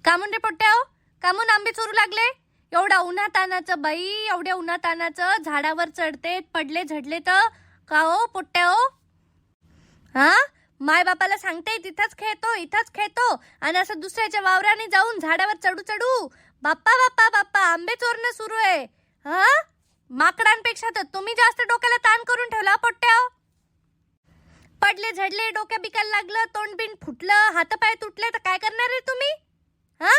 कामून रे पोट्ट्याओ, कामून आंबे चोरू लागले? एवढा उन्हातानाचं बाई, एवढ्या उन्हातानाचं झाडावर चढते, पडले झडले तर का हो पोट्ट्याओ? हा, माय बापाला सांगते तिथंच खेळतो, इथंच खेळतो, आणि असं दुसऱ्याच्या वावराने जाऊन झाडावर चढू चढू बाप्पा बाप्पा बाप्पा आंबे चोरणं सुरू आहे. हा, माकडांपेक्षा तर तुम्ही जास्त डोक्याला ताण करून ठेवला पोट्ट्याओ. पडले झडले, डोक्या बिकायला लागलं, तोंड बिन फुटलं, हातपाय तुटले तर काय करणार रे तुम्ही? हा,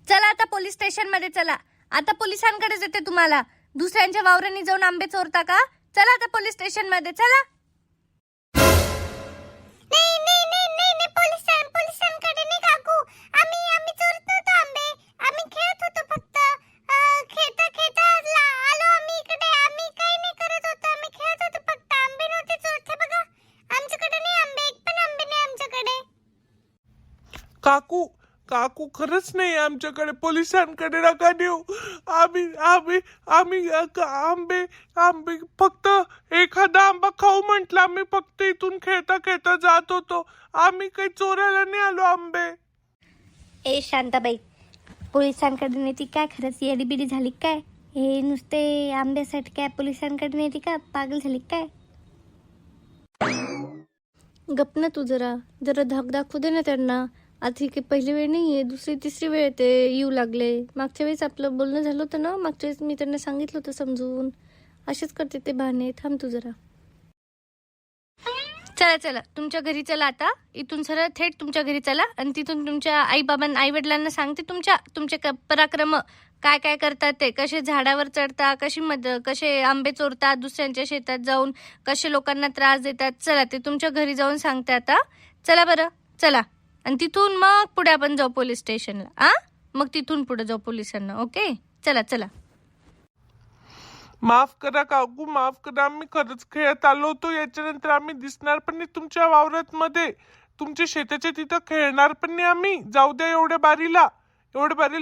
चला आता पोलीस स्टेशन मध्ये चला. आता पोलिसांकडेच येते तुम्हाला. दुसऱ्यांच्या वावरांनी जाऊन आंबे चोरता का? चला आता पोलीस स्टेशन मध्ये चला. पोलिसांकडे नाही काकू. आम्ही चोरत नव्हतो आंबे. आम्ही खेळत होतो फक्त. खेळता आलो आम्ही इकडे. आम्ही काही नाही करत होतो. आम्ही खेळत होतो फक्त. आंबे नव्हते चोरत. बघा, आमच्याकडे नाही आंबे. एक पण आंबे नाही आमच्याकडे. काकू काकू खरंच नाही आमच्याकडे. पोलिसांकडे नका देऊ. आम्ही आंबे फक्त एखादा आंबा खाऊ म्हटलं. आम्ही फक्त इथून खेळता खेळता जात होतो. आम्ही काही चोरायला नाही आलो आंबे. ए शांताबाई, पोलिसांकडे नेती काय? खरंच येडीबिडी झाली काय? हे नुसते आंब्यासाठी काय पोलिसांकडे नेती का? पागल झाली काय? गप ना तू जरा धाक दाखवू दे ना त्यांना. आता ही काही पहिली वेळ नाहीये, दुसरी तिसरी वेळ ते येऊ लागले. मागच्या वेळेस आपलं बोलणं झालं होतं ना, मागच्या वेळेस मी त्यांना सांगितलं होतं समजून. असेच करते ते बहाणे. थांब तू जरा. चला तुमच्या घरी चला. आता इथून सरळ थेट तुमच्या घरी चला, आणि तिथून तुमच्या आई वडिलांना सांगते तुमचे पराक्रम काय काय करतात ते. कसे झाडावर चढतात, कसे आंबे चोरतात, दुसऱ्यांच्या शेतात जाऊन कसे लोकांना त्रास देतात. चला, ते तुमच्या घरी जाऊन सांगते आता. चला बरं, चला. आणि तिथून मग पुढे आपण जाऊ पोलीस स्टेशनला. मग तिथून पुढे जाऊ पोलिसांना. ओके, चला. माफ करा काकू, माफ करा. आम्ही खरंच खेळत आलो होतो. याच्यानंतर आम्ही दिसणार पण नाही तुमच्या वावरात मध्ये. तुमच्या शेताच्या तिथं खेळणार पण नाही आम्ही. जाऊ द्या एवढ्या बारीला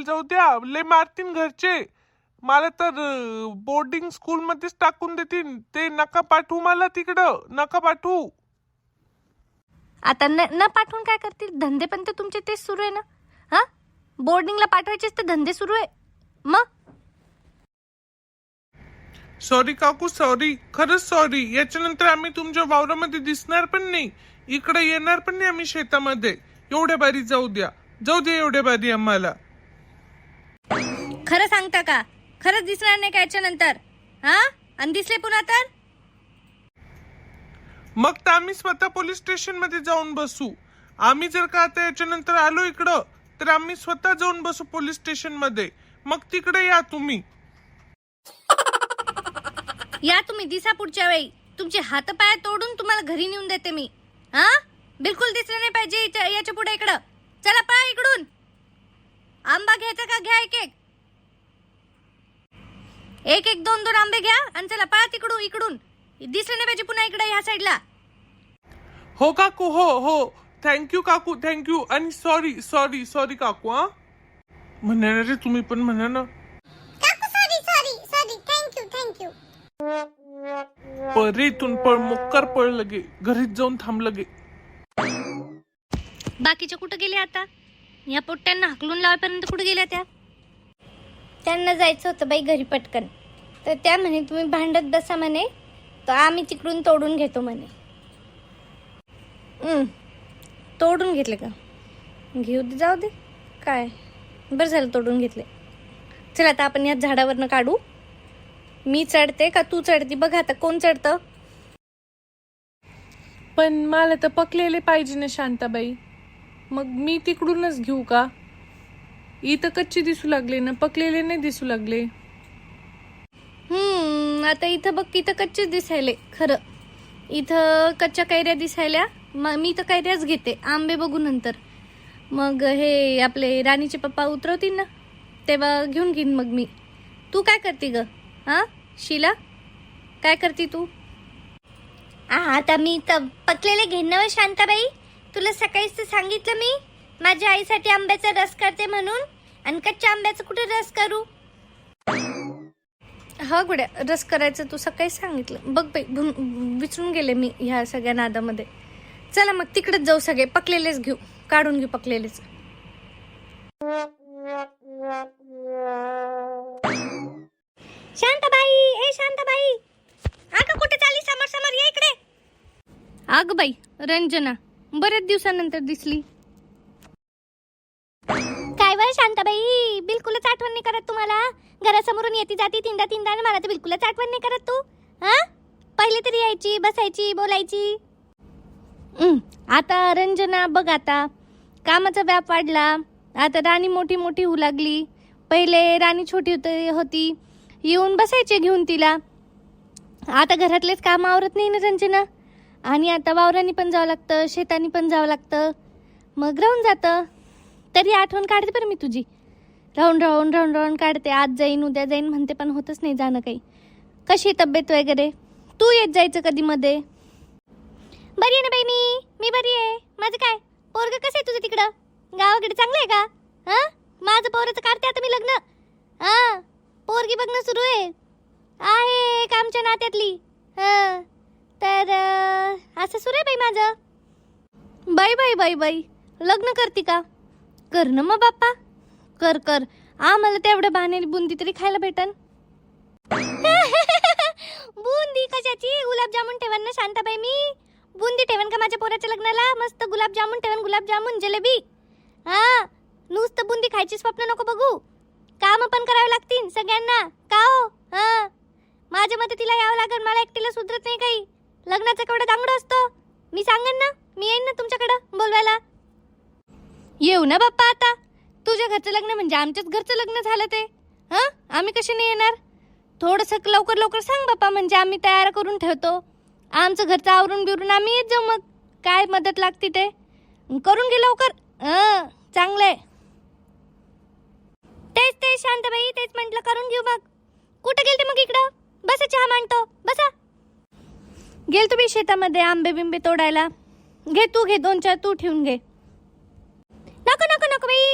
जाऊ द्या. लय मारतीन घरचे मला तर. बोर्डिंग स्कूल मध्येच टाकून देतील ते. नका पाठवू मला तिकडं, नका पाठवू. आता न पाठवून काय करतील? धंदे पण तर तुमचे तेच सुरू आहे ना. हा, बोर्डिंगला पाठवायचेच तर धंदे सुरू आहे. मग सॉरी काकू, सॉरी, खरंच सॉरी. याच्यानंतर आम्ही तुमच्या वावरामध्ये दिसणार पण नाही, इकडे येणार पण नाही आम्ही शेतामध्ये. एवढ्या बारी जाऊ द्या एवढ्या बारी आम्हाला. खरं सांगता का? खरंच दिसणार नाही का याच्यानंतर? हा, आणि दिसले पुन्हा तर मग तर आम्ही स्वतः पोलीस स्टेशन मध्ये जाऊन बसू. आम्ही जर का आता याच्यानंतर आलो इकडं, तर आम्ही स्वतः जाऊन बसू पोलीस स्टेशन मध्ये. मग तिकडे या तुम्ही. या तुम्ही, दिसा पुढच्या वेळी. तुमचे हातपाय तोडून तुम्हाला घरी नेऊन देते मी. हा, बिलकुल दिसलं नाही पाहिजे याच्या पुढे. इकडं चला, पळा इकडून. आंबा घ्यायचा का? घ्या एक दोन आंबे घ्या आणि चला पळा इकडून. दिसलं नाही पाहिजे पुन्हा इकडे ह्या साईडला. हो काकू, हो. थँक्यू काकू, थँक्यू. आणि सॉरी काकू. म्हणा रे तुम्ही पण, म्हणा ना. थँक्यू. परेतून पळ, मोक्कार पळ लगे. घरीच जाऊन थांब लगे. बाकीच्या कुठं गेले आता? या पोट्ट्यांना हकलून लावायपर्यंत कुठे गेल्या त्या? त्यांना जायचं होतं बाई घरी पटकन. तर त्या म्हणे तुम्ही भांडत बसा म्हणे, तर आम्ही तिकडून तोडून घेतो म्हणे. तोडून घेतले का? घेऊ दे, जाऊ दे. काय बरं झालं तोडून घेतले. चला आता आपण या झाडावरनं काढू. मी चढते का तू चढती? बघा आता कोण चढतं. पण मला तर पकलेले पाहिजे ना शांताबाई. मग मी तिकडूनच घेऊ का? इथं कच्चे दिसू लागले ना, पकलेले नाही दिसू लागले. आता इथं बघ, इथं कच्चेच दिसायले. खरं इथं कच्च्या कैऱ्या दिसायल्या. मी तर कैऱ्याच घेते. आंबे बघू नंतर. मग हे आपले राणीचे पप्पा उतरवतील ना, तेव्हा घेऊन घेईन मग मी. तू काय करते ग? शीला, काय करते तू? आता मी तर पकलेले घेणं शांताबाई. तुला सकाळीच तर सांगितलं मी माझ्या आईसाठी आंब्याचा रस करते म्हणून. आणि कच्च्या आंब्याचा कुठे रस करू? हा गुड्या, रस करायचं तू सकाळी सांगितलं. बघ बाई, विसरून गेले मी ह्या सगळ्या नादामध्ये. चला मग तिकडेच जाऊ, सगळे पकलेलेच घेऊ, काढून घेऊ पकलेलेच. हो काकू, हो. चला शांताबाई, ए शांताबाई, अगं कुठे चालली? समोर समोर ये इकडे. अगं बाई रंजना, बरेच दिवसानंतर दिसली. काय वय शांताबाई, बिलकुलच आठवण नाही करत तुम्हाला. घरासमोरून येती जाती तीनदा तीनदा आणि मला तर बिलकुलच आठवण नाही करत तू. हा, पहिले तरी यायची, बसायची, बोलायची. आता रंजना बघ, आता कामाचा व्याप वाढला. आता राणी मोठी मोठी होऊ लागली. पहिले राणी छोटी होती, येऊन बसायचे घेऊन तिला. आता घरातलेच काम आवरत नाही ना रंजना. आणि आता वावरांनी पण जावं लागतं, शेतानी पण जावं लागतं. मग राहून जातं. तरी आठवण काढते बरं मी तुझी. राहून राहून राहून राहून काढते. आज जाईन उद्या जाईन म्हणते, पण होतच नाही जाणं काही. कशी तब्येत वगैरे? तू येत जायचं कधी मध्ये. बरी आहे ना बाई, मी बरी आहे. माझं काय, पोरग कसं आहे तुझं तिकडं? गावाकडे चांगलं आहे का? हां, माझं पोराचं काढते आता मी लग्न. हां, पोरगी बघणं सुरू आहे एक आमच्या नात्यातली. हां, तर असं सुरू आहे बाई माझं. बाई बाई बाई बाई, लग्न करते का? कर ना मग बाप्पा, कर कर. आम्हाला तेवढं बाणेली बुंदी तरी खायला भेटन. बुंदी कशाची? गुलाबजामुन ठेवन ना शांताबाई. मी बुंदी ठेवन का माझ्या पोराच्या लग्नाला? मस्त गुलाबजामुन ठेवन, गुलाबजामुन, जलेबी. हा, नुसतं बुंदी खायची स्वप्न नको बघू. काम पण करावे लागतील सगळ्यांना का हो? हा, माझ्या मते तिला यावं लागेल. मला एकटीला सुधरत नाही काही. लग्नाचं केवढं दांगडं असतो. मी सांगेन ना, मी येईन ना तुमच्याकडं बोलवायला. येऊ ना बाप्पा. आता तुझ्या घरचं लग्न म्हणजे आमच्याच घरचं लग्न झालं ते. हां, आम्ही कसे नाही येणार? थोडंसं लवकर लवकर सांग बाप्पा, म्हणजे आम्ही तयार करून ठेवतो. आमचं घरचं आवरून बिरून आम्ही येत जाऊ. मग काय मदत लागते ते करून घे लवकर. चांगलं आहे. तेच शांताबाई, तेच म्हटलं करून घेऊ. मग कुठं गेलते मग? इकडं बसा, चहा मांडतो, बसा. गेल तुम्ही शेतामध्ये आंबे बिंबे तोडायला. घे तू, घे 2-4 तू ठेवून घे. नको नको नको बाई.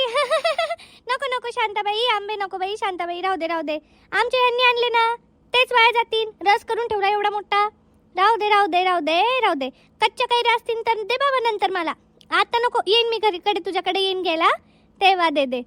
नको नको शांताबाई, आंबे नको बाई शांताबाई. राहू दे राहू दे. आमच्या यांनी आणले ना, तेच वाया जातील. रस करून ठेवला एवढा मोठा. राहू दे राहू दे राहू दे राहू दे. कच्च्या कैऱ्या असतील तर दे बाबा नंतर मला. आता नको. येईन मी घरीकडे तुझ्याकडे येईन घ्यायला, तेव्हा दे.